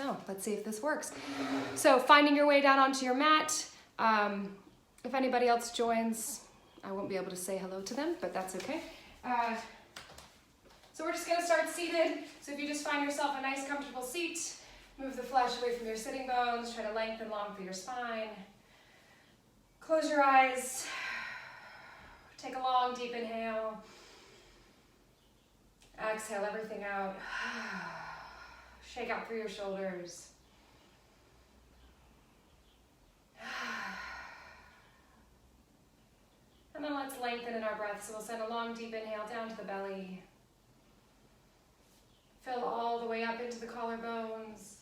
So let's see if this works. So finding your way down onto your mat. If anybody else joins, I won't be able to say hello to them, but that's okay. So we're just gonna start seated. So if you just find yourself a nice comfortable seat, move the flesh away from your sitting bones, try to lengthen long through your spine. Close your eyes, take a long deep inhale. Exhale everything out. Shake out through your shoulders. And then let's lengthen in our breath. So we'll send a long deep inhale down to the belly. Fill all the way up into the collarbones.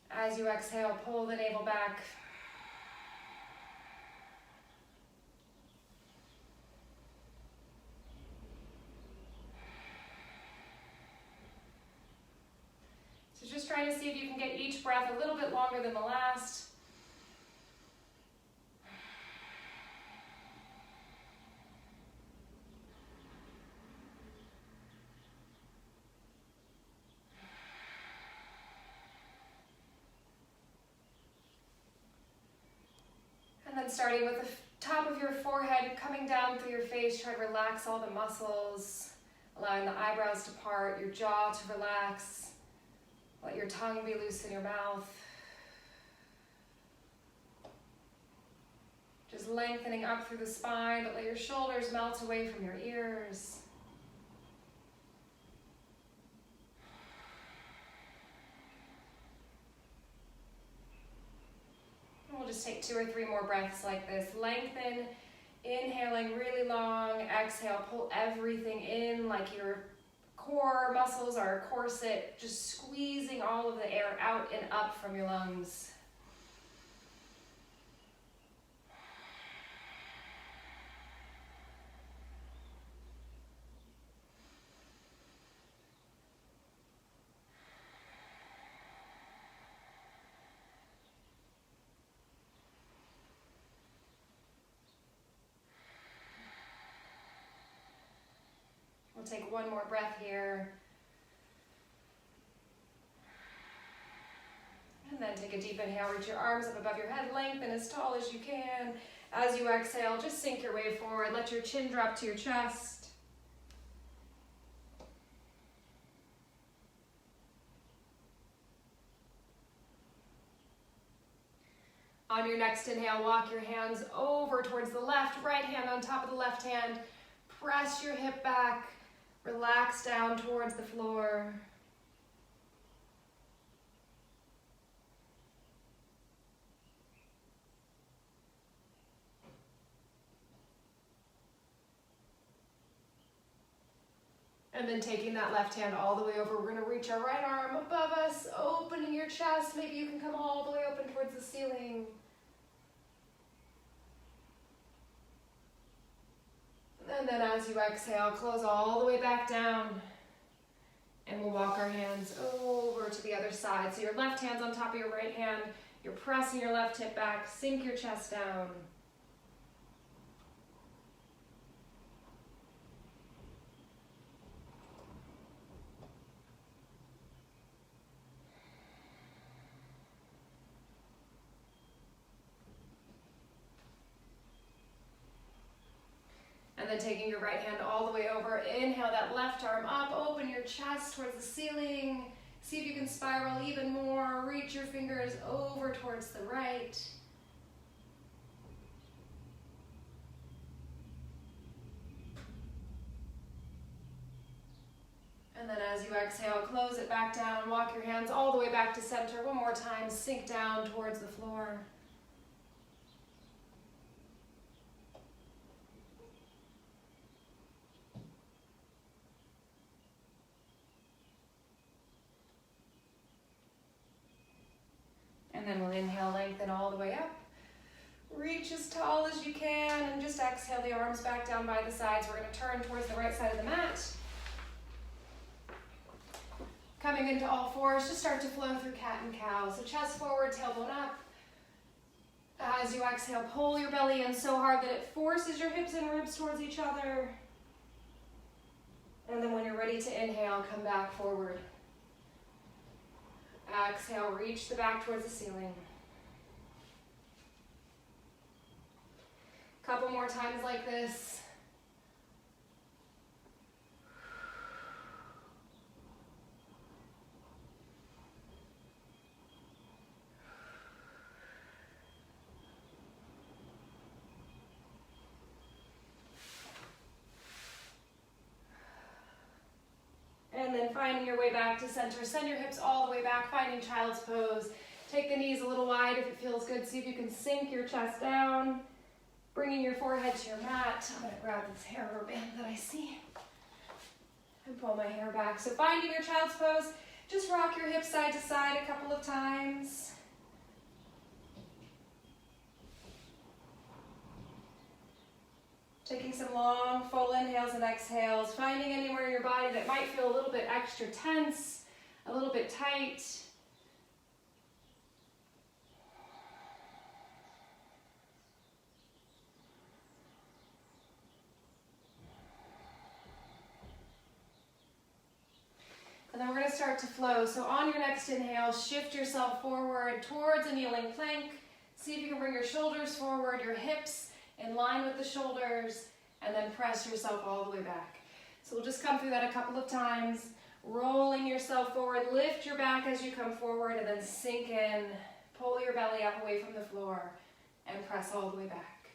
As you exhale, pull the navel back. So just trying to see if you can get each breath a little bit longer than the last. And then starting with the top of your forehead, coming down through your face, try to relax all the muscles, allowing the eyebrows to part, your jaw to relax. Let your tongue be loose in your mouth. Just lengthening up through the spine, but let your shoulders melt away from your ears. We'll just take 2 or 3 more breaths like this. Lengthen, inhaling really long. Exhale, pull everything in like your core muscles are a corset, just squeezing all of the air out and up from your lungs. We'll take 1 more breath here. And then take a deep inhale, reach your arms up above your head, lengthen as tall as you can. As you exhale, just sink your way forward. Let your chin drop to your chest. On your next inhale, walk your hands over towards the left, right hand on top of the left hand. Press your hip back. Relax down towards the floor. And then taking that left hand all the way over, we're going to reach our right arm above us, opening your chest. Maybe you can come all the way open towards the ceiling. And then as you exhale, close all the way back down. And we'll walk our hands over to the other side. So your left hand's on top of your right hand. You're pressing your left hip back. Sink your chest down. And then taking your right hand all the way over, inhale that left arm up, open your chest towards the ceiling. See if you can spiral even more. Reach your fingers over towards the right. And then as you exhale, close it back down. Walk your hands all the way back to center. One more time, sink down towards the floor. And then we'll inhale, lengthen all the way up. Reach as tall as you can and just exhale the arms back down by the sides. We're going to turn towards the right side of the mat. Coming into all fours, just start to flow through cat and cow. So chest forward, tailbone up. As you exhale, pull your belly in so hard that it forces your hips and ribs towards each other. And then when you're ready to inhale, come back forward. Exhale, reach the back towards the ceiling. Couple more times like this. And then finding your way back to center. Send your hips all the way back, finding child's pose. Take the knees a little wide if it feels good. See if you can sink your chest down. Bringing your forehead to your mat. I'm going to grab this hair rubber band that I see and pull my hair back. So finding your child's pose, just rock your hips side to side a couple of times. Taking some long, full inhales and exhales, finding anywhere in your body that might feel a little bit extra tense, a little bit tight. And then we're going to start to flow. So on your next inhale, shift yourself forward towards a kneeling plank. See if you can bring your shoulders forward, your hips in line with the shoulders, and then press yourself all the way back. So we'll just come through that a couple of times, rolling yourself forward, lift your back as you come forward, and then sink in, pull your belly up away from the floor, and press all the way back.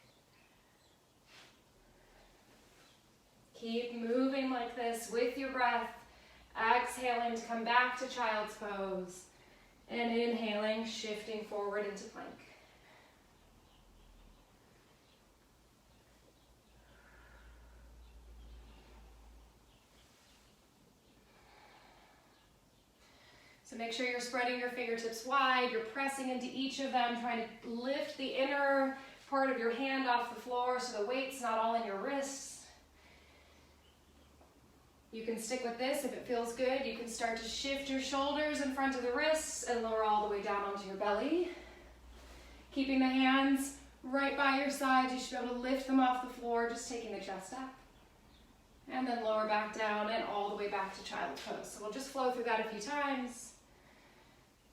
Keep moving like this with your breath, exhaling to come back to child's pose, and inhaling, shifting forward into plank. So make sure you're spreading your fingertips wide, you're pressing into each of them, trying to lift the inner part of your hand off the floor so the weight's not all in your wrists. You can stick with this if it feels good. You can start to shift your shoulders in front of the wrists and lower all the way down onto your belly. Keeping the hands right by your side, you should be able to lift them off the floor, just taking the chest up. And then lower back down and all the way back to child's pose. So we'll just flow through that a few times.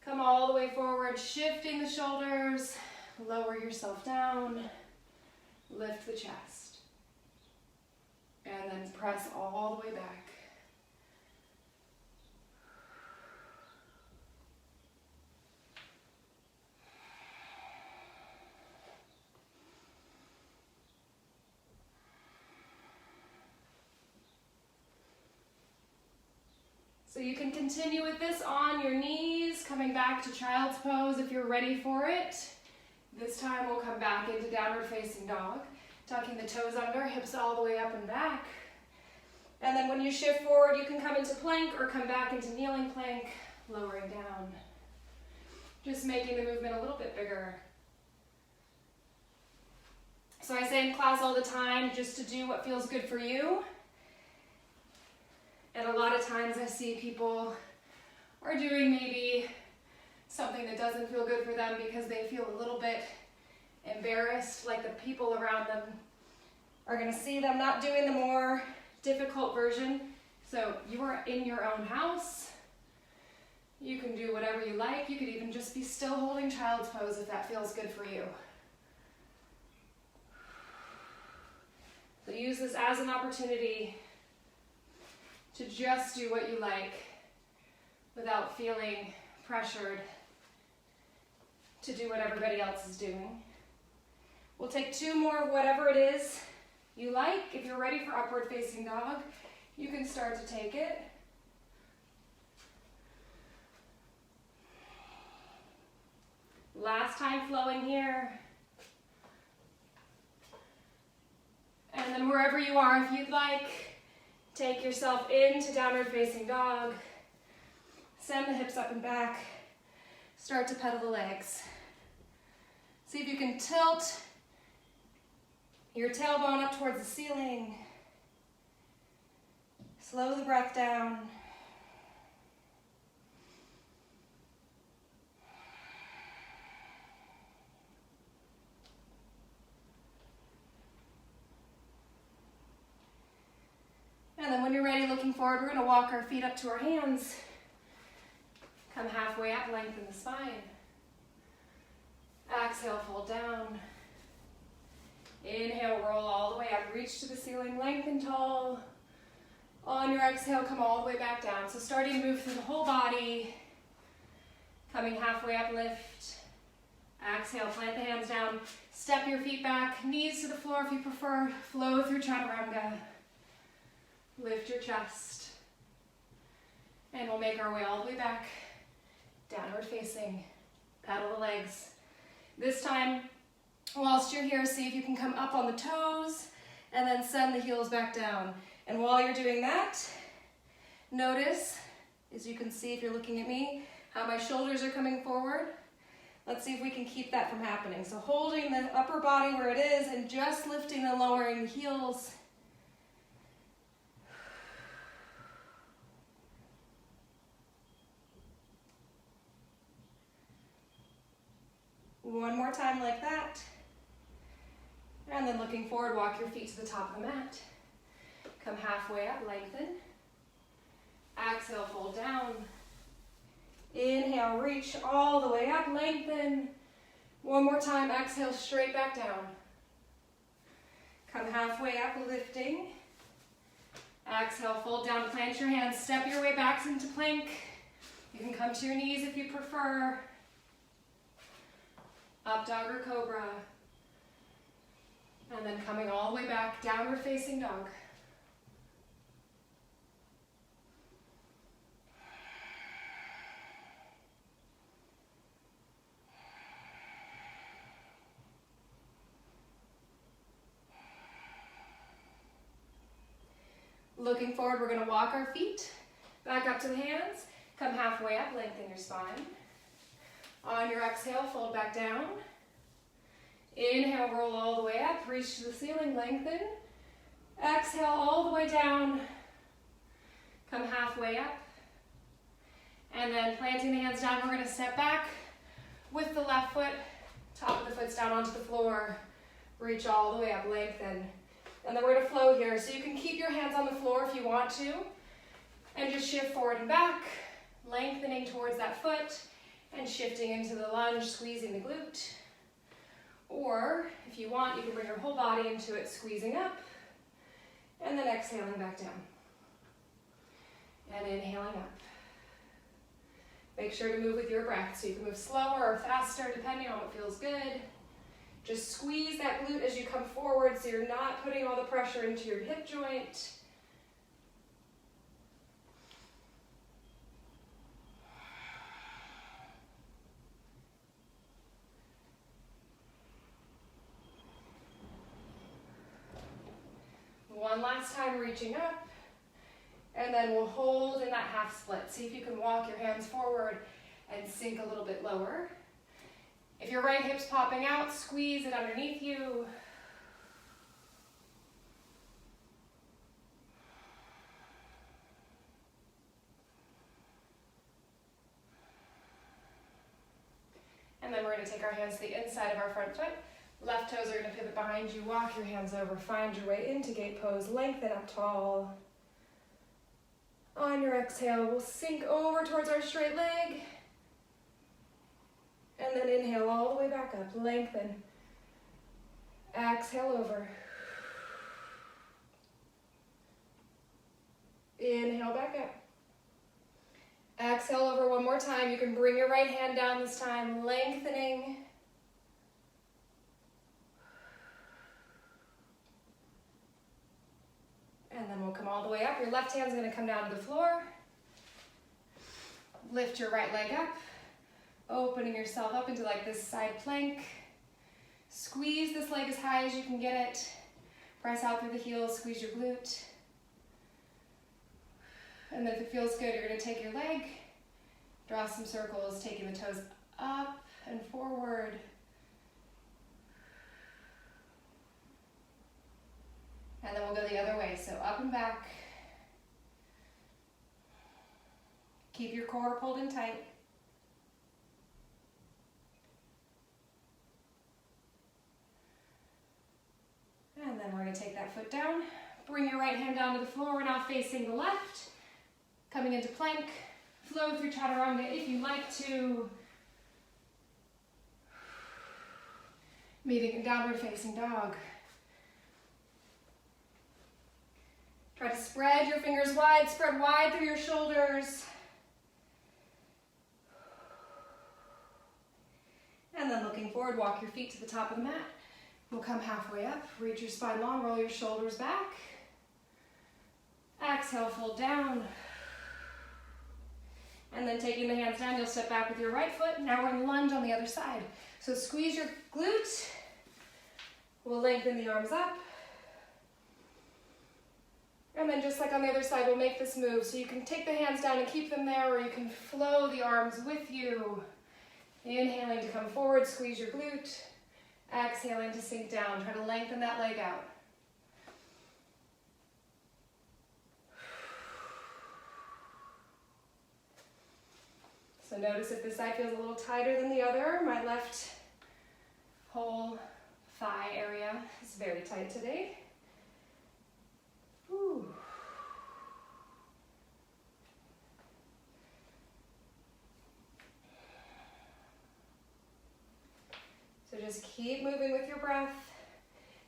Come all the way forward, shifting the shoulders, lower yourself down, lift the chest, and then press all the way back. So you can continue with this on your knees, coming back to child's pose if you're ready for it. This time we'll come back into downward facing dog, tucking the toes under, hips all the way up and back. And then when you shift forward, you can come into plank or come back into kneeling plank, lowering down. Just making the movement a little bit bigger. So I say in class all the time, just to do what feels good for you. And a lot of times I see people are doing maybe something that doesn't feel good for them because they feel a little bit embarrassed, like the people around them are going to see them not doing the more difficult version. So you are in your own house. You can do whatever you like. You could even just be still holding child's pose if that feels good for you. So use this as an opportunity to just do what you like without feeling pressured to do what everybody else is doing. We'll take two more of whatever it is you like. If you're ready for upward facing dog, you can start to take it. Last time flowing here. And then wherever you are, if you'd like, take yourself into downward facing dog. Send the hips up and back. Start to pedal the legs. See if you can tilt your tailbone up towards the ceiling. Slow the breath down. And then when you're ready, looking forward, we're going to walk our feet up to our hands. Come halfway up, lengthen the spine. Exhale, fold down. Inhale, roll all the way up, reach to the ceiling, lengthen tall. On your exhale, come all the way back down. So starting to move through the whole body. Coming halfway up, lift. Exhale, plant the hands down. Step your feet back, knees to the floor if you prefer. Flow through chaturanga. Lift your chest. And we'll make our way all the way back. Downward facing. Pedal the legs. This time, whilst you're here, see if you can come up on the toes and then send the heels back down. And while you're doing that, notice, as you can see if you're looking at me, how my shoulders are coming forward. Let's see if we can keep that from happening. So holding the upper body where it is and just lifting and lowering the heels. One more time like that. And then looking forward, walk your feet to the top of the mat. Come halfway up, lengthen. Exhale, fold down. Inhale, reach all the way up, lengthen. One more time, exhale, straight back down. Come halfway up, lifting. Exhale, fold down, plant your hands, step your way back into plank. You can come to your knees if you prefer. Up dog or cobra. And then coming all the way back, downward facing dog. Looking forward, we're going to walk our feet back up to the hands. Come halfway up, lengthen your spine. On your exhale, fold back down. Inhale, roll all the way up, reach to the ceiling, lengthen. Exhale, all the way down. Come halfway up. And then planting the hands down, we're going to step back with the left foot. Top of the foot's down onto the floor. Reach all the way up, lengthen. And then we're going to flow here. So you can keep your hands on the floor if you want to. And just shift forward and back, lengthening towards that foot. And shifting into the lunge, squeezing the glute. Or, if you want, you can bring your whole body into it, squeezing up. And then exhaling back down. And inhaling up. Make sure to move with your breath. So you can move slower or faster, depending on what feels good. Just squeeze that glute as you come forward so you're not putting all the pressure into your hip joint. One last time, reaching up, and then we'll hold in that half split. See if you can walk your hands forward and sink a little bit lower. If your right hip's popping out, squeeze it underneath you. And then we're going to take our hands to the inside of our front foot. Left toes are going to pivot behind you. Walk your hands over. Find your way into gate pose. Lengthen up tall. On your exhale, we'll sink over towards our straight leg. And then inhale all the way back up. Lengthen. Exhale over. Inhale back up. Exhale over one more time. You can bring your right hand down this time, lengthening. And then we'll come all the way up. Your left hand's going to come down to the floor. Lift your right leg up, opening yourself up into like this side plank. Squeeze this leg as high as you can get it. Press out through the heels, squeeze your glute. And then if it feels good, you're going to take your leg, draw some circles, taking the toes up and forward. And then we'll go the other way, so up and back. Keep your core pulled in tight. And then we're going to take that foot down. Bring your right hand down to the floor. We're now facing the left. Coming into plank. flow through chaturanga if you like to. Meeting in downward facing dog. Try to spread your fingers wide, spread wide through your shoulders. And then looking forward, walk your feet to the top of the mat. We'll come halfway up, reach your spine long, roll your shoulders back. Exhale, fold down. And then taking the hands down, you'll step back with your right foot. Now we're gonna lunge on the other side. So squeeze your glute. We'll lengthen the arms up. And then just like on the other side, we'll make this move. So you can take the hands down and keep them there, or you can flow the arms with you. Inhaling to come forward, squeeze your glute. Exhaling to sink down. Try to lengthen that leg out. So notice if this side feels a little tighter than the other. My left whole thigh area is very tight today. Whew. So just keep moving with your breath.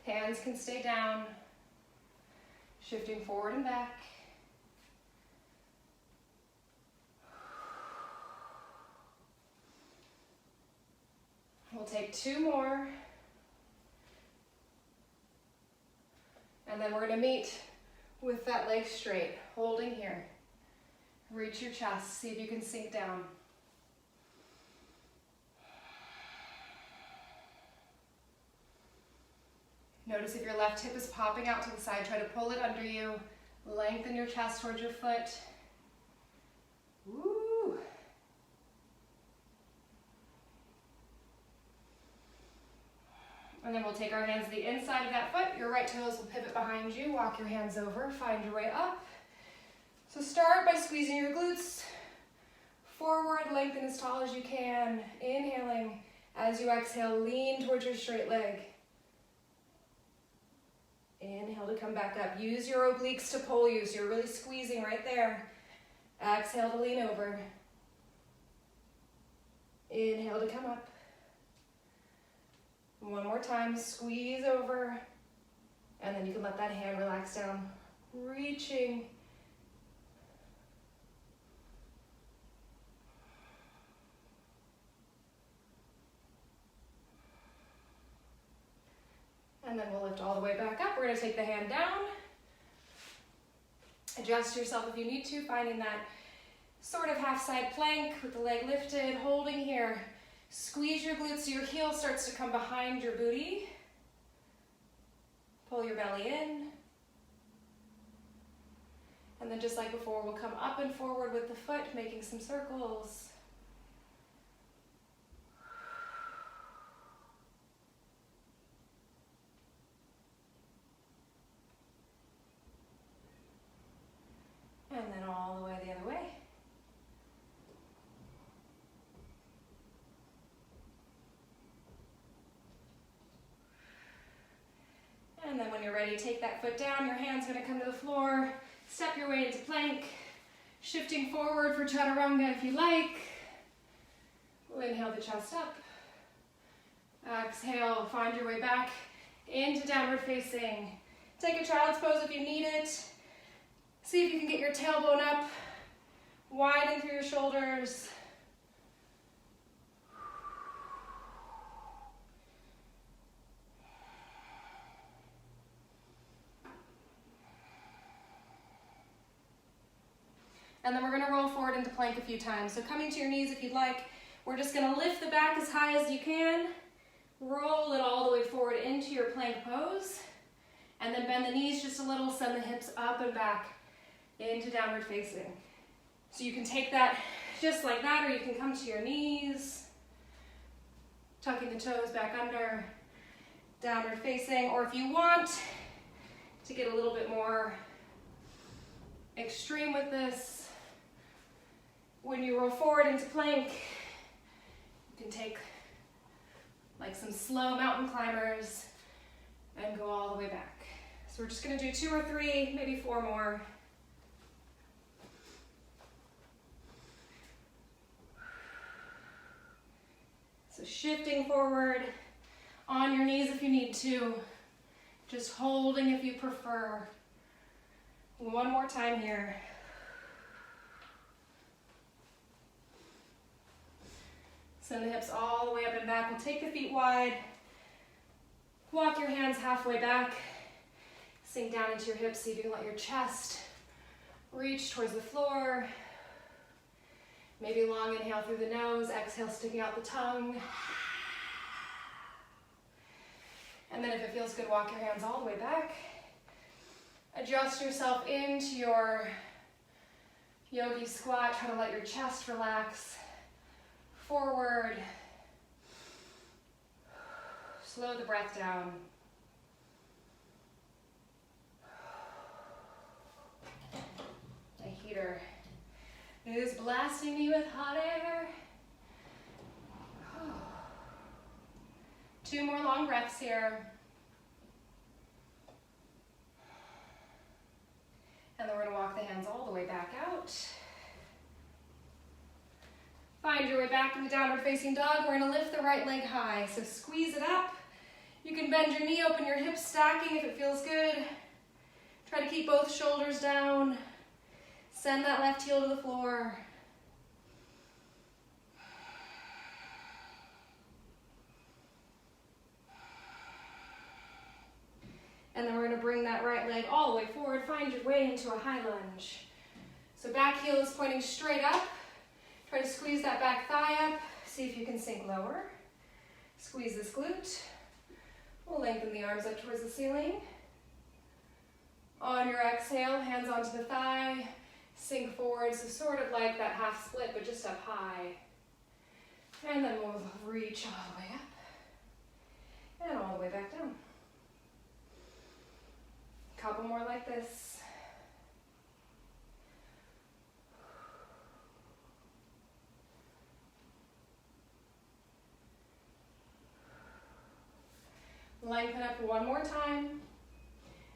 Hands can stay down. Shifting forward and back. We'll take 2 more. And then we're going to meet with that leg straight, holding here. Reach your chest, see if you can sink down. Notice if your left hip is popping out to the side, try to pull it under you. Lengthen your chest towards your foot. Woo! And then we'll take our hands to the inside of that foot. Your right toes will pivot behind you. Walk your hands over, find your way up. So start by squeezing your glutes forward, lengthen as tall as you can. Inhaling. As you exhale, lean towards your straight leg. Inhale to come back up. Use your obliques to pull you, so you're really squeezing right there. Exhale to lean over. Inhale to come up. One more time, squeeze over, and then you can let that hand relax down, reaching. And then we'll lift all the way back up. We're gonna take the hand down. Adjust yourself if you need to, finding that sort of half side plank with the leg lifted, holding here. Squeeze your glutes so your heel starts to come behind your booty. Pull your belly in. And then just like before, we'll come up and forward with the foot, making some circles. And then all the way the other way. And then when you're ready, take that foot down. Your hand's going to come to the floor. Step your way into plank. Shifting forward for chaturanga if you like. We'll inhale the chest up. Exhale, find your way back into downward facing. Take a child's pose if you need it. See if you can get your tailbone up. Widen through your shoulders. And then we're gonna roll forward into plank a few times. So coming to your knees if you'd like. We're just gonna lift the back as high as you can. Roll it all the way forward into your plank pose. And then bend the knees just a little, send the hips up and back into downward facing. So you can take that just like that, or you can come to your knees. Tucking the toes back under, downward facing. Or if you want to get a little bit more extreme with this, when you roll forward into plank, you can take like some slow mountain climbers and go all the way back. So we're just gonna do 2 or 3, maybe 4 more. So shifting forward on your knees if you need to, just holding if you prefer. One more time here. Send the hips all the way up and back. We'll take the feet wide. Walk your hands halfway back. Sink down into your hips. See if you can let your chest reach towards the floor. Maybe long inhale through the nose. Exhale, sticking out the tongue. And then if it feels good, walk your hands all the way back. Adjust yourself into your yogi squat. Try to let your chest relax. Forward. Slow the breath down. The heater is blasting me with hot air. 2 more long breaths here. And then we're going to walk the hands all the way back out. Find your way back into downward facing dog. We're going to lift the right leg high. So squeeze it up. You can bend your knee, open your hips, stacking if it feels good. Try to keep both shoulders down. Send that left heel to the floor. And then we're going to bring that right leg all the way forward. Find your way into a high lunge. So back heel is pointing straight up. Try to squeeze that back thigh up. See if you can sink lower. Squeeze this glute. We'll lengthen the arms up towards the ceiling. On your exhale, hands onto the thigh. Sink forward, so sort of like that half split, but just up high. And then we'll reach all the way up. And all the way back down. Couple more like this. Lengthen up one more time.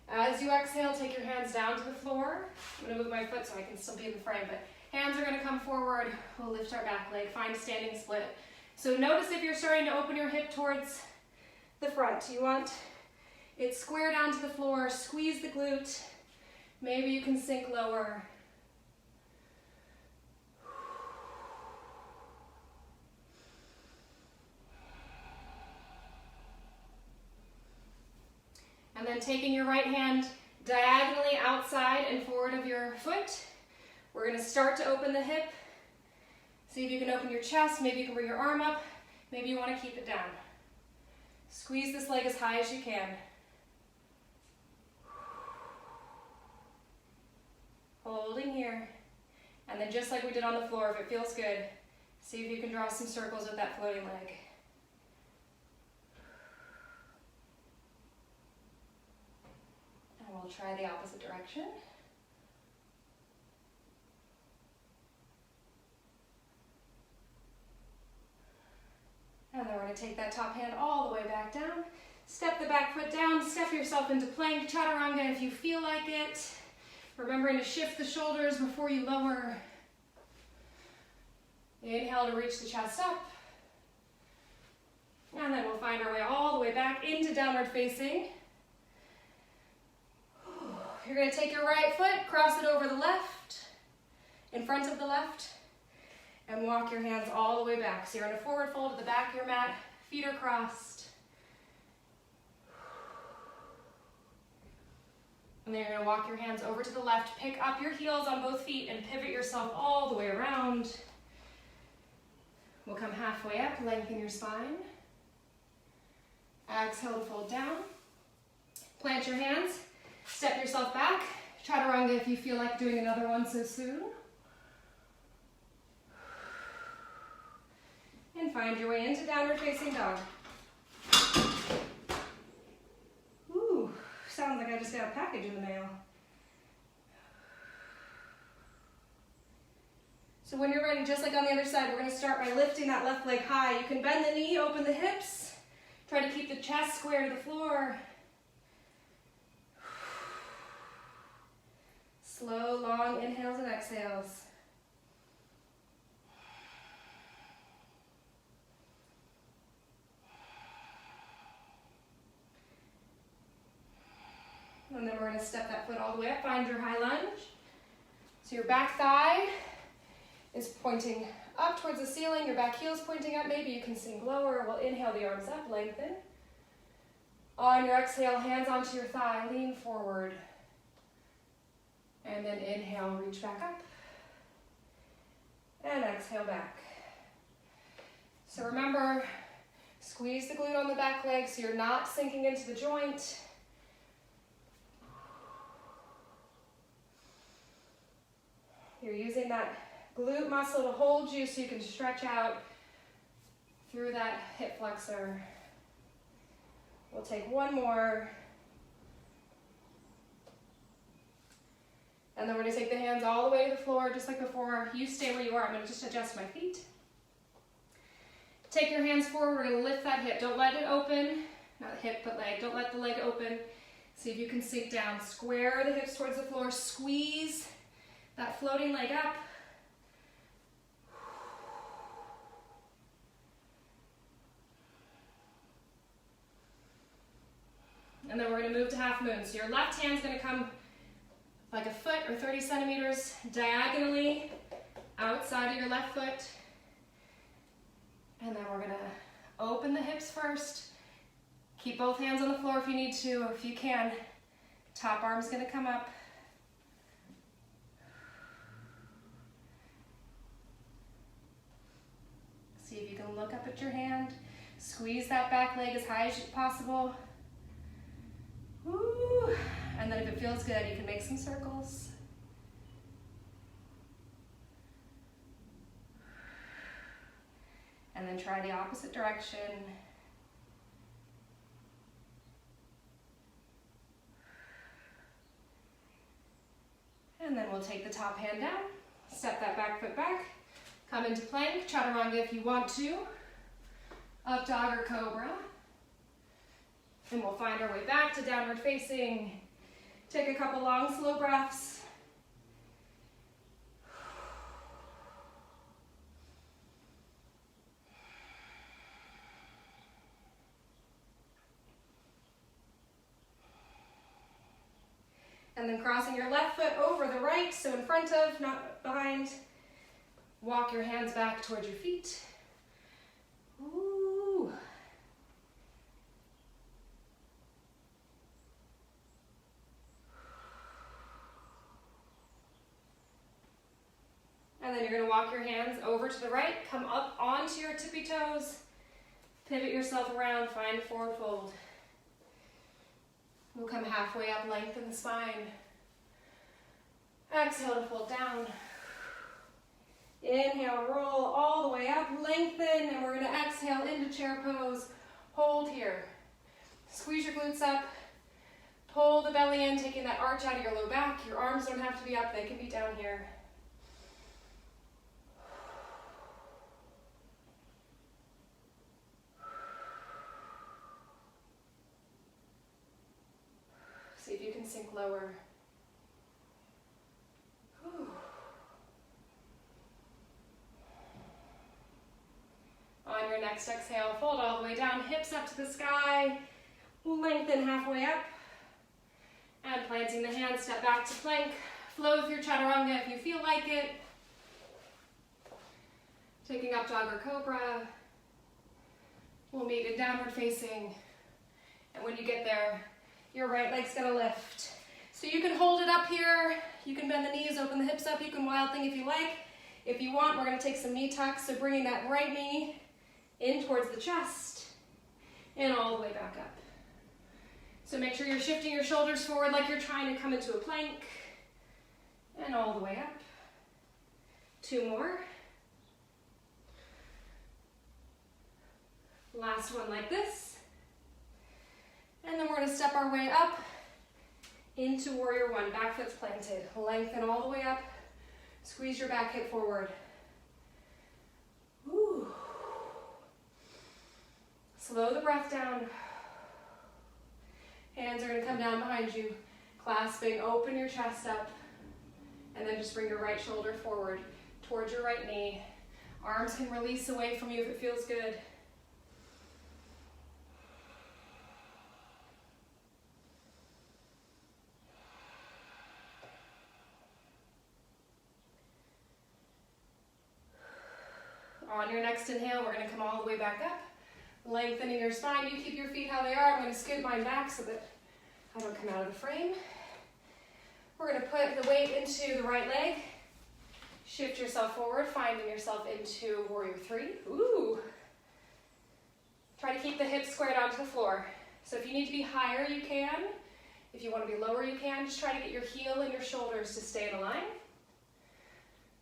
As you exhale, take your hands down to the floor. I'm going to move my foot so I can still be in the frame, but hands are going to come forward. We'll lift our back leg, find a standing split. So notice if you're starting to open your hip towards the front. You want it square down to the floor, squeeze the glute. Maybe you can sink lower. And then taking your right hand diagonally outside and forward of your foot, we're going to start to open the hip. See if you can open your chest. Maybe you can bring your arm up. Maybe you want to keep it down. Squeeze this leg as high as you can. Holding here. And then just like we did on the floor, if it feels good, see if you can draw some circles with that floating leg. And we'll try the opposite direction. And then we're going to take that top hand all the way back down. Step the back foot down, step yourself into plank, chaturanga if you feel like it. Remembering to shift the shoulders before you lower. Inhale to reach the chest up. And then we'll find our way all the way back into downward facing. You're going to take your right foot, cross it over the left, in front of the left, and walk your hands all the way back. So you're in a forward fold to the back of your mat, feet are crossed. And then you're going to walk your hands over to the left, pick up your heels on both feet, and pivot yourself all the way around. We'll come halfway up, lengthen your spine. Exhale to fold down. Plant your hands, step yourself back. Chaturanga if you feel like doing another one so soon. And find your way into downward facing dog. Ooh, sounds like I just got a package in the mail. So when you're ready, just like on the other side, we're going to start by lifting that left leg high. You can bend the knee, open the hips. Try to keep the chest square to the floor. Slow, long inhales and exhales. gonna step that foot all the way up, find your high lunge. So your back thigh is pointing up towards the ceiling, your back heel is pointing up, maybe you can sink lower. We'll inhale the arms up, lengthen. On your exhale, hands onto your thigh, lean forward. And then inhale, reach back up. And exhale back. So remember, squeeze the glute on the back leg so you're not sinking into the joint. You're using that glute muscle to hold you so you can stretch out through that hip flexor. We'll take one more. And then we're gonna take the hands all the way to the floor, just like before. You stay where you are. I'm gonna just adjust my feet. Take your hands forward, we're gonna lift that hip. Don't let it open, not the hip, but leg. Don't let the leg open. See if you can sink down. Square the hips towards the floor, squeeze that floating leg up. And then we're gonna move to half moon. So your left hand's gonna come like a foot or 30 centimeters diagonally outside of your left foot. And then we're gonna open the hips first. Keep both hands on the floor if you need to, or if you can. Top arm's gonna come up. See if you can look up at your hand. Squeeze that back leg as high as possible. Woo. And then if it feels good, you can make some circles. And then try the opposite direction. And then we'll take the top hand down, step that back foot back, come into plank, chaturanga if you want to, up dog or cobra. And we'll find our way back to downward facing. Take a couple long, slow breaths. And then crossing your left foot over the right, so in front of, not behind. Walk your hands back towards your feet. Ooh. And then you're gonna walk your hands over to the right, come up onto your tippy toes, pivot yourself around, find forward fold. We'll come halfway up, lengthen the spine. Exhale to fold down. Inhale, roll all the way up, lengthen, and we're gonna exhale into chair pose. Hold here. Squeeze your glutes up, pull the belly in, taking that arch out of your low back. Your arms don't have to be up, they can be down here. See if you can sink lower. Whew. On your next exhale, fold all the way down, hips up to the sky, lengthen halfway up, and planting the hands, step back to plank, flow through chaturanga if you feel like it. Taking up dog or cobra, we'll meet in downward facing, and when you get there, your right leg's gonna lift. So you can hold it up here, you can bend the knees, open the hips up, you can wild thing if you like. If you want, we're gonna take some knee tucks, so bringing that right knee in towards the chest, and all the way back up. So make sure you're shifting your shoulders forward like you're trying to come into a plank, and all the way up. Two more. Last one like this. And then we're gonna step our way up into warrior one, back foot's planted. Lengthen all the way up, squeeze your back hip forward. Woo. Slow the breath down. Hands are gonna come down behind you, clasping, open your chest up, and then just bring your right shoulder forward towards your right knee. Arms can release away from you if it feels good. On your next inhale, we're gonna come all the way back up, lengthening your spine. You keep your feet how they are. I'm gonna scoot mine back so that I don't come out of the frame. We're gonna put the weight into the right leg. Shift yourself forward, finding yourself into warrior three. Ooh. Try to keep the hips squared onto the floor. So if you need to be higher, you can. If you want to be lower, you can. Just try to get your heel and your shoulders to stay in a line.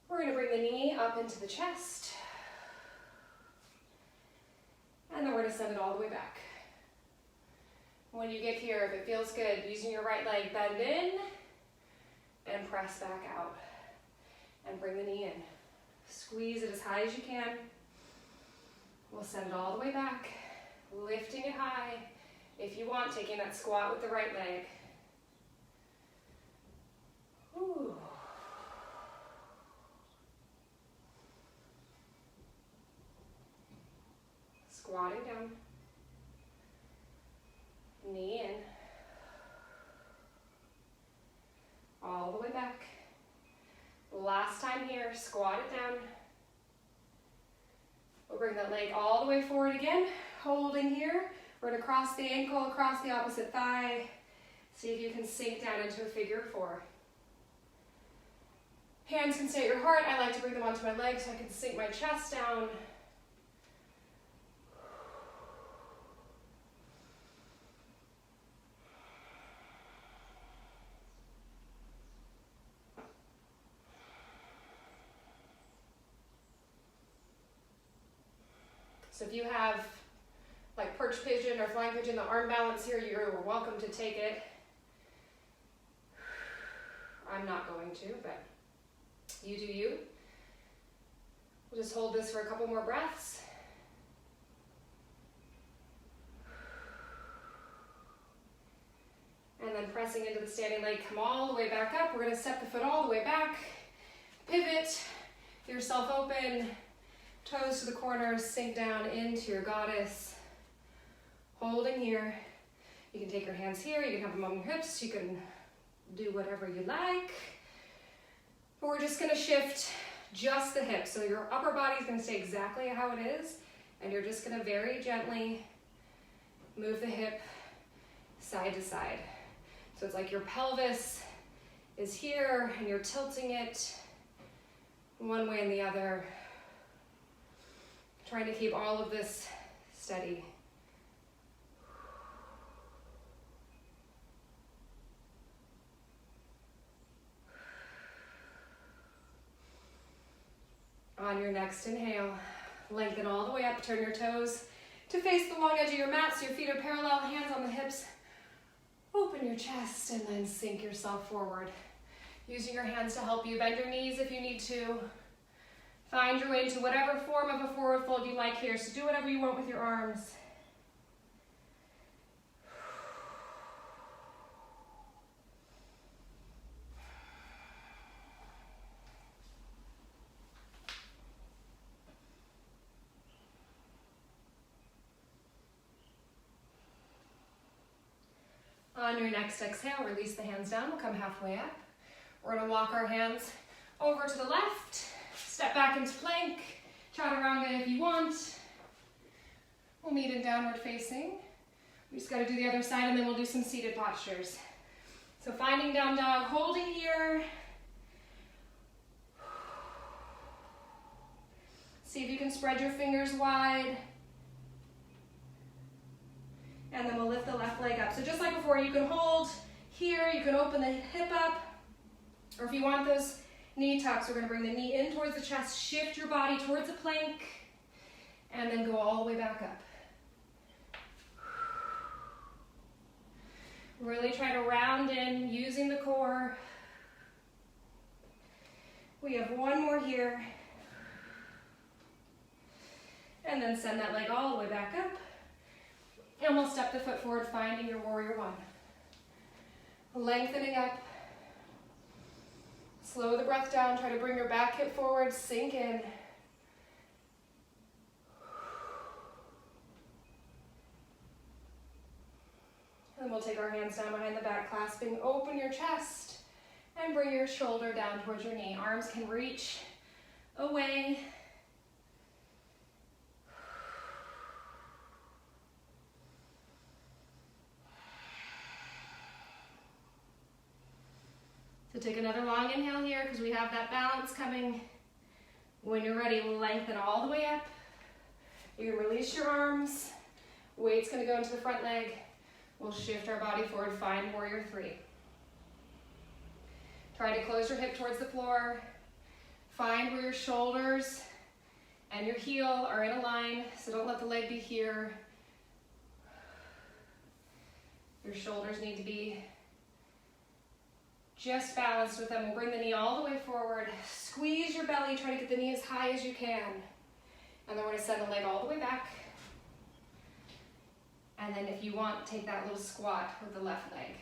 We're going to bring the knee up into the chest. And then we're going to send it all the way back. When you get here, if it feels good, using your right leg, bend in and press back out. And bring the knee in. Squeeze it as high as you can. We'll send it all the way back, lifting it high. If you want, taking that squat with the right leg. Ooh. Squatting down. Knee in. All the way back. Last time here, squat it down. We'll bring that leg all the way forward again, holding here. We're gonna cross the ankle, across the opposite thigh. See if you can sink down into a figure four. Hands can stay at your heart. I like to bring them onto my legs so I can sink my chest down. So if you have like perch pigeon or flying pigeon, the arm balance here, you're welcome to take it. I'm not going to, but you do you. We'll just hold this for a couple more breaths. And then pressing into the standing leg, come all the way back up. We're gonna step the foot all the way back. Pivot, get yourself open. Toes to the corners, sink down into your goddess. Holding here. You can take your hands here, you can have them on your hips, you can do whatever you like. But we're just gonna shift just the hips. So your upper body is gonna stay exactly how it is, and you're just gonna very gently move the hip side to side. So it's like your pelvis is here, and you're tilting it one way and the other. Trying to keep all of this steady. On your next inhale, lengthen all the way up, turn your toes to face the long edge of your mat so your feet are parallel, hands on the hips. Open your chest and then sink yourself forward. Using your hands to help you, bend your knees if you need to. Find your way into whatever form of a forward fold you like here, so do whatever you want with your arms. On your next exhale, release the hands down, we'll come halfway up. We're gonna walk our hands over to the left, step back into plank, chaturanga if you want. We'll meet in downward facing. We just gotta do the other side and then we'll do some seated postures. So finding down dog, holding here. See if you can spread your fingers wide. And then we'll lift the left leg up. So just like before, you can hold here, you can open the hip up, or if you want those knee tucks, we're gonna bring the knee in towards the chest, shift your body towards a plank, and then go all the way back up. Really try to round in using the core. We have one more here. And then send that leg all the way back up. And we'll step the foot forward, finding your warrior one. Lengthening up. Slow the breath down, try to bring your back hip forward, sink in. And we'll take our hands down behind the back, clasping, open your chest, and bring your shoulder down towards your knee. Arms can reach away. So take another long inhale here because we have that balance coming. When you're ready, lengthen all the way up. You can release your arms. Weight's gonna go into the front leg. We'll shift our body forward, find warrior three. Try to close your hip towards the floor. Find where your shoulders and your heel are in a line, so don't let the leg be here. Your shoulders need to be just balanced with them. We'll bring the knee all the way forward. Squeeze your belly, try to get the knee as high as you can. And then we're gonna send the leg all the way back. And then if you want, take that little squat with the left leg.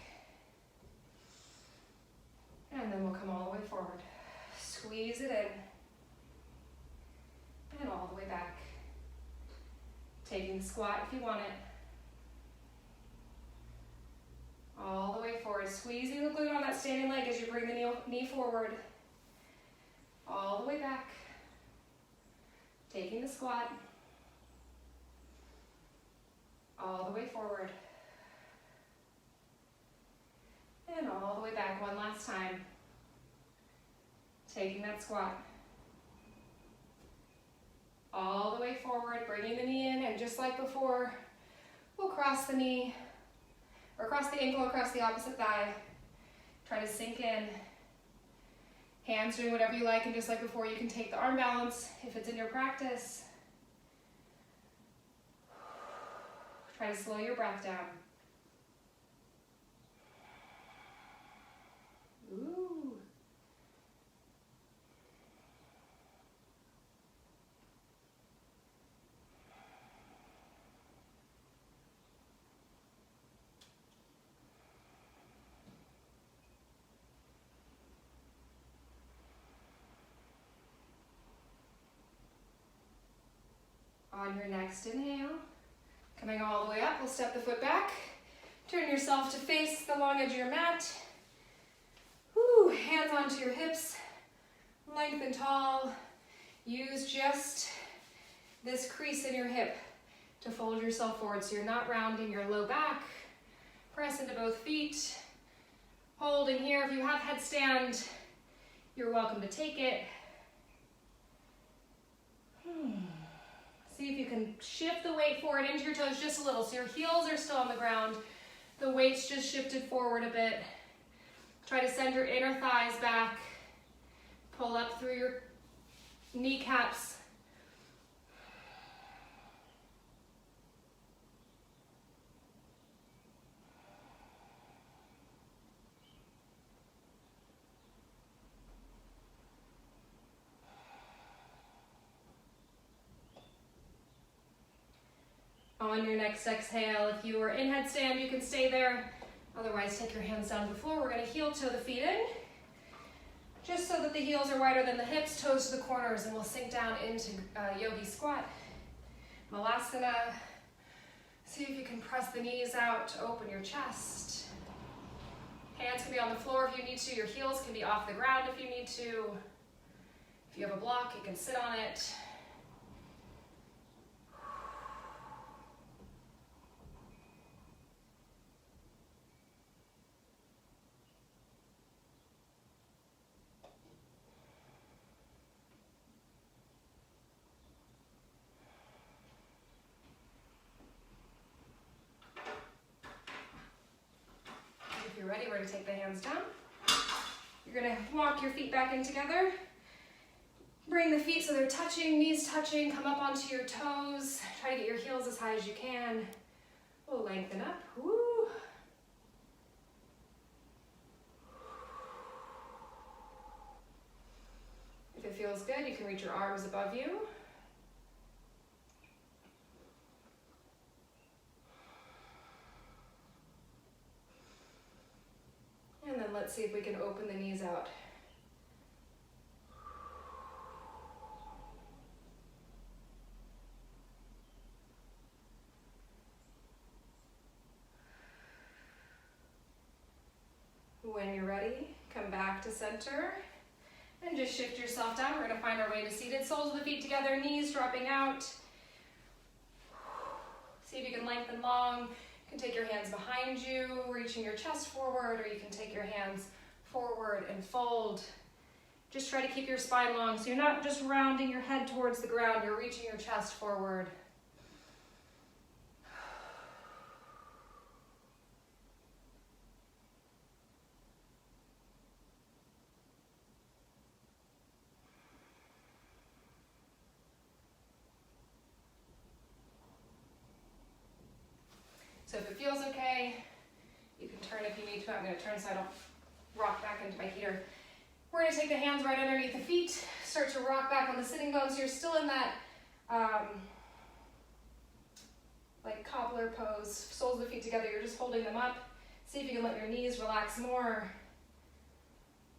And then we'll come all the way forward. Squeeze it in. And all the way back. Taking the squat if you want it. All the way forward. Squeezing the glute on that standing leg as you bring the knee forward. All the way back. Taking the squat. All the way forward. And all the way back one last time. Taking that squat. All the way forward, bringing the knee in, and just like before, we'll cross the knee, or cross the ankle across the opposite thigh. Try to sink in. Hands doing whatever you like, and just like before, you can take the arm balance if it's in your practice. Try to slow your breath down. Ooh. On your next inhale, coming all the way up, we'll step the foot back. Turn yourself to face the long edge of your mat. Woo, hands onto your hips, lengthen tall. Use just this crease in your hip to fold yourself forward so you're not rounding your low back. Press into both feet. Holding here. If you have headstand, you're welcome to take it. See if you can shift the weight forward into your toes just a little so your heels are still on the ground. The weight's just shifted forward a bit. Try to send your inner thighs back. Pull up through your kneecaps. On your next exhale, if you are in headstand, you can stay there. Otherwise, take your hands down to the floor. We're going to heel toe the feet in, just so that the heels are wider than the hips, toes to the corners, and we'll sink down into yogi squat. Malasana. See if you can press the knees out to open your chest. Hands can be on the floor if you need to. Your heels can be off the ground if you need to. If you have a block, you can sit on it. If you're ready, we're going to take the hands down. You're going to walk your feet back in together. Bring the feet so they're touching, knees touching. Come up onto your toes. Try to get your heels as high as you can. We'll lengthen up. Woo. If it feels good, you can reach your arms above you. And then let's see if we can open the knees out. When you're ready, come back to center and just shift yourself down. We're going to find our way to seated. Soles of the feet together, knees dropping out. See if you can lengthen long. You can take your hands behind you, reaching your chest forward, or you can take your hands forward and fold. Just try to keep your spine long so you're not just rounding your head towards the ground, you're reaching your chest forward. So if it feels okay, you can turn if you need to. I'm going to turn so I don't rock back into my heater. We're going to take the hands right underneath the feet, start to rock back on the sitting bones. So you're still in that like cobbler pose, soles of the feet together. You're just holding them up. See if you can let your knees relax more.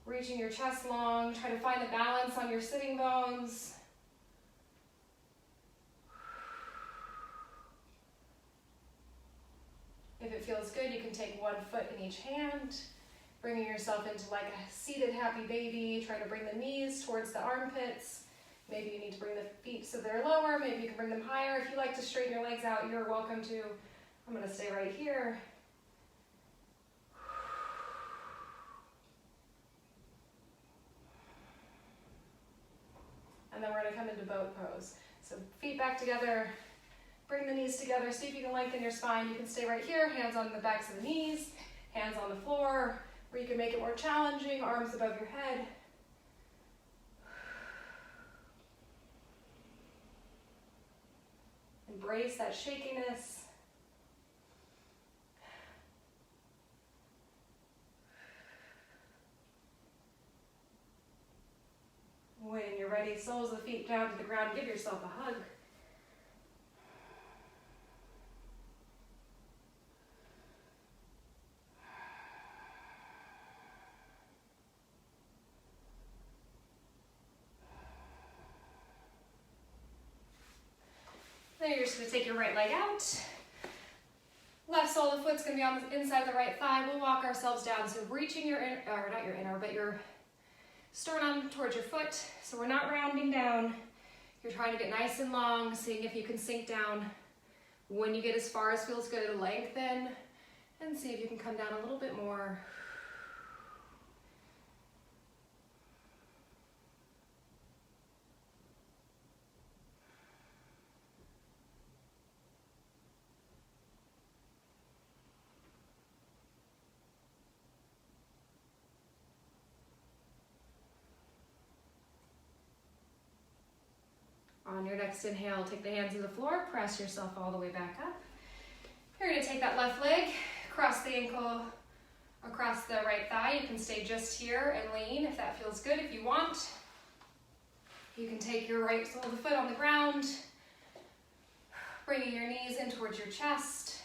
Reaching your chest long. Try to find the balance on your sitting bones. If it feels good, you can take one foot in each hand, bringing yourself into like a seated happy baby. Try to bring the knees towards the armpits. Maybe you need to bring the feet so they're lower. Maybe you can bring them higher. If you like to straighten your legs out, you're welcome to. I'm going to stay right here. And then we're going to come into boat pose. So feet back together. Bring the knees together, see if you can lengthen your spine. You can stay right here, hands on the backs of the knees, hands on the floor, or you can make it more challenging, arms above your head. Embrace that shakiness. When you're ready, soles of the feet down to the ground, give yourself a hug. Then you're just going to take your right leg out. Left sole of the foot's going to be on the inside of the right thigh. We'll walk ourselves down. So reaching your inner, or not your inner, but your sternum towards your foot. So we're not rounding down. You're trying to get nice and long, seeing if you can sink down. When you get as far as feels good, lengthen, and see if you can come down a little bit more. On your next inhale, take the hands to the floor, press yourself all the way back up. You're going to take that left leg, cross the ankle across the right thigh. You can stay just here and lean if that feels good. If you want, you can take your right sole of the foot on the ground, bringing your knees in towards your chest.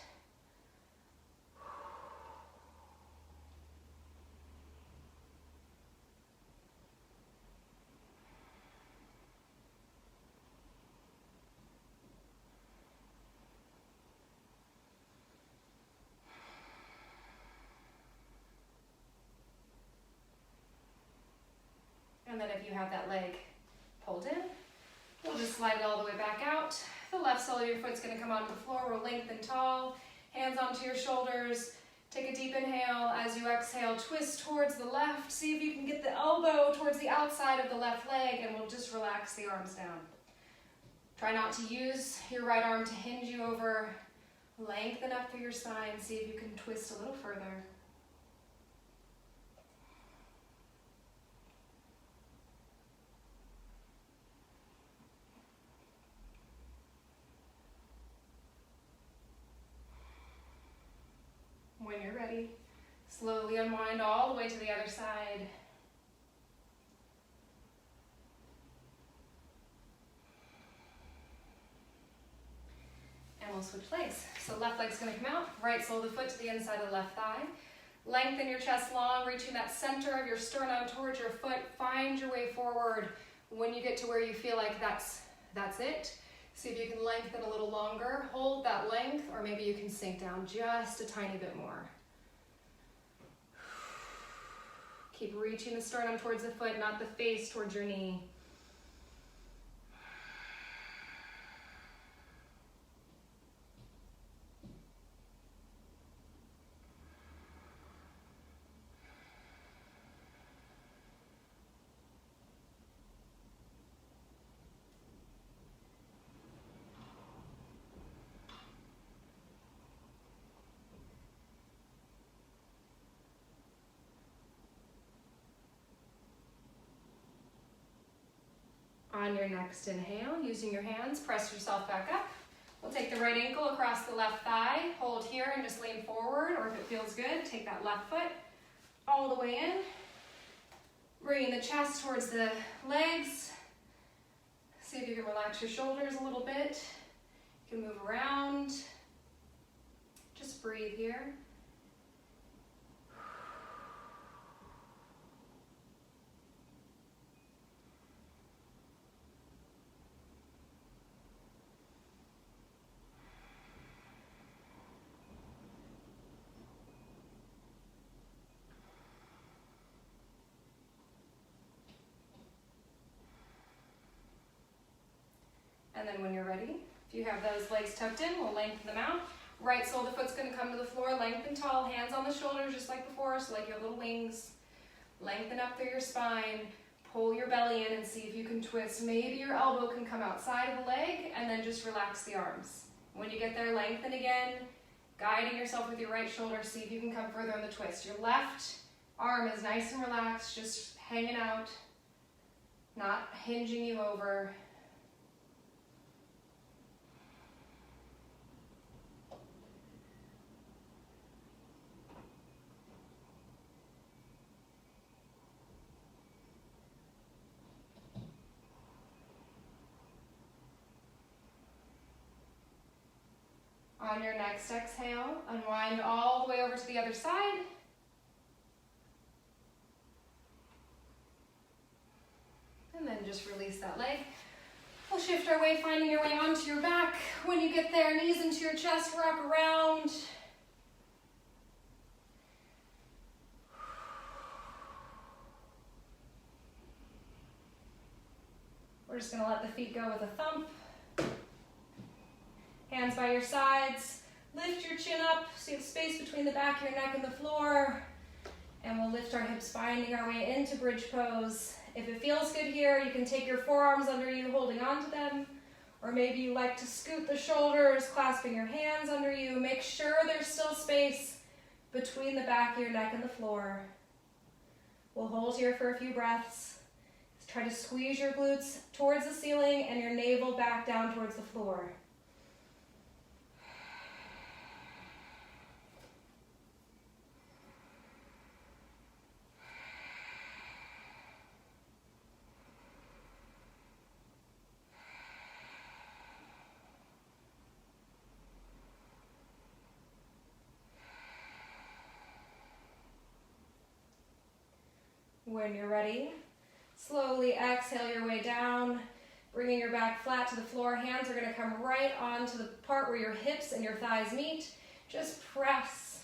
And then if you have that leg pulled in, we'll just slide it all the way back out. The left sole of your foot's going to come onto the floor. We'll lengthen tall, hands onto your shoulders. Take a deep inhale. As you exhale, twist towards the left. See if you can get the elbow towards the outside of the left leg, and we'll just relax the arms down. Try not to use your right arm to hinge you over. Lengthen up through your spine. See if you can twist a little further. When you're ready, slowly unwind all the way to the other side. And we'll switch legs. So left leg's going to come out, right sole of the foot to the inside of the left thigh. Lengthen your chest long, reaching that center of your sternum towards your foot. Find your way forward. When you get to where you feel like that's it, see if you can lengthen a little longer. Hold that length, or maybe you can sink down just a tiny bit more. Keep reaching the sternum towards the foot, not the face towards your knee. On your next inhale, using your hands, press yourself back up. We'll take the right ankle across the left thigh, hold here and just lean forward, or if it feels good, take that left foot all the way in. Bringing the chest towards the legs. See if you can relax your shoulders a little bit. You can move around. Just breathe here. And then when you're ready, if you have those legs tucked in, we'll lengthen them out. Right sole of the foot's gonna come to the floor, lengthen tall, hands on the shoulders just like before, so like your little wings. Lengthen up through your spine, pull your belly in and see if you can twist. Maybe your elbow can come outside of the leg, and then just relax the arms. When you get there, lengthen again, guiding yourself with your right shoulder, see if you can come further in the twist. Your left arm is nice and relaxed, just hanging out, not hinging you over. On your next exhale, unwind all the way over to the other side. And then just release that leg. We'll shift our way, finding your way onto your back. When you get there, knees into your chest, rock around. We're just gonna let the feet go with a thump. Hands by your sides. Lift your chin up so you have space between the back of your neck and the floor. And we'll lift our hips, finding our way into bridge pose. If it feels good here, you can take your forearms under you, holding on to them. Or maybe you like to scoot the shoulders, clasping your hands under you. Make sure there's still space between the back of your neck and the floor. We'll hold here for a few breaths. Try to squeeze your glutes towards the ceiling and your navel back down towards the floor. When you're ready, slowly exhale your way down, bringing your back flat to the floor. Hands are going to come right onto the part where your hips and your thighs meet. Just press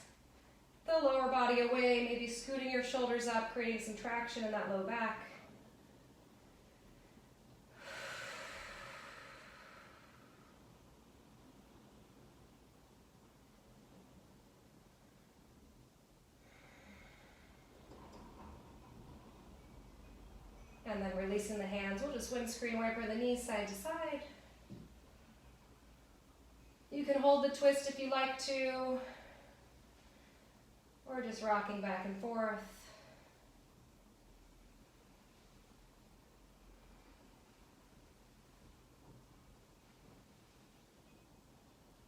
the lower body away, maybe scooting your shoulders up, creating some traction in that low back. And then releasing the hands, we'll just windscreen wiper the knees side to side. You can hold the twist if you like to, or just rocking back and forth.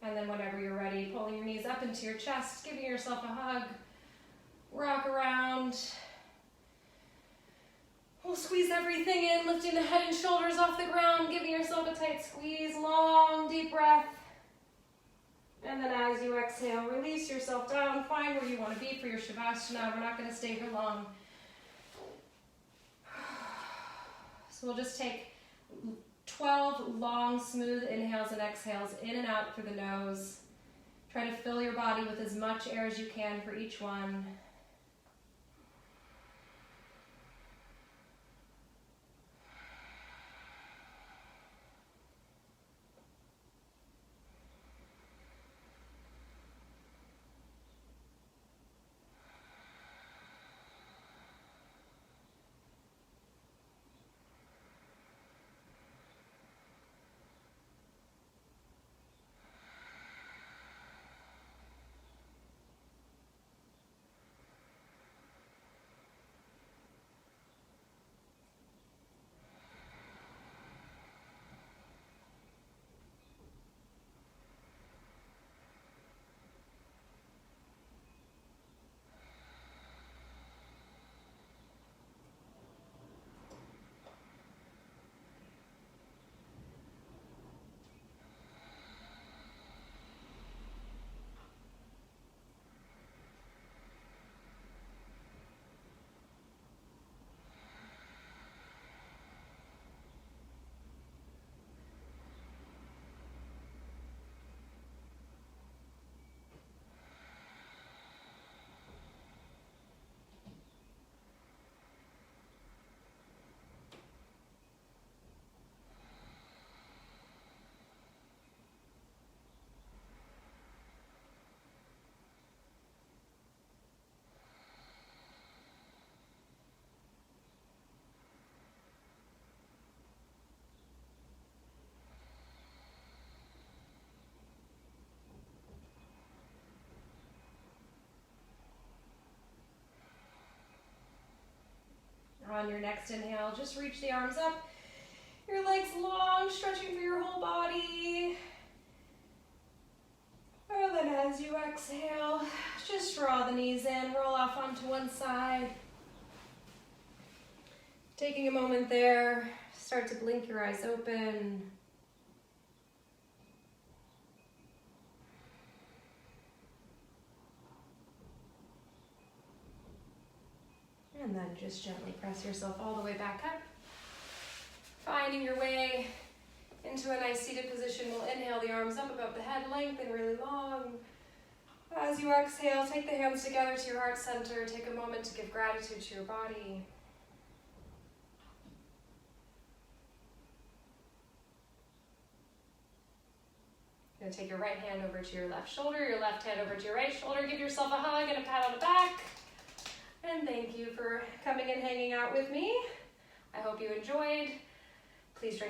And then whenever you're ready, pulling your knees up into your chest, giving yourself a hug, rock around. We'll squeeze everything in, lifting the head and shoulders off the ground, giving yourself a tight squeeze, long, deep breath. And then as you exhale, release yourself down, find where you want to be for your Shavasana. We're not going to stay here long. So we'll just take 12 long, smooth inhales and exhales in and out through the nose. Try to fill your body with as much air as you can for each one. On your next inhale, just reach the arms up. Your legs long, stretching through your whole body. And then as you exhale, just draw the knees in, roll off onto one side. Taking a moment there, start to blink your eyes open. And then just gently press yourself all the way back up. Finding your way into a nice seated position. We'll inhale the arms up above the head, lengthen really long. As you exhale, take the hands together to your heart center. Take a moment to give gratitude to your body. You're going to take your right hand over to your left shoulder, your left hand over to your right shoulder. Give yourself a hug and a pat on the back. And thank you for coming and hanging out with me. I hope you enjoyed. Please drink